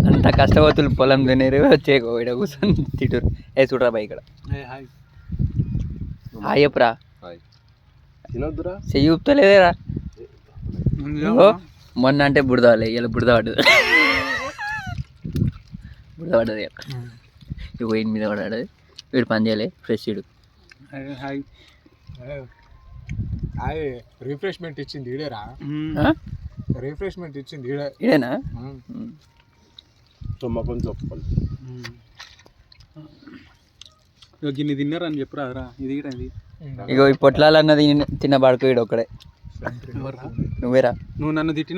అంత కష్టపడుతులు పొలం తినేరు వచ్చే ఇక్కడ కూర్చొని తిట్టురు. ఏ చూడరా బాయ్ ఇక్కడ హాయ్ చెప్పురా. చెయ్యి ఊపుతలేదేరా. మొన్న అంటే బుడదాలే, ఇలా బుడద పడ్డది. బుడద పడ్డది ఇక వెయిన్ మీద పడ్డది. వీడు పని చేయలే ఫ్రెష్ వీడు. రిఫ్రెష్మెంట్ ఇచ్చింది ఈడేరా. రిఫ్రెష్మెంట్ ఇచ్చింది ఇదేనా తొమ్మకొని చెప్పాలి. గిన్నె తిన్నారని చెప్పురా. ఇది ఇది ఇగో ఈ పొట్లాలన్నది తిన్న బాడుకో వీడు ఒక్కడే. నువ్వేరా. నువ్వు నన్ను తిట్టినా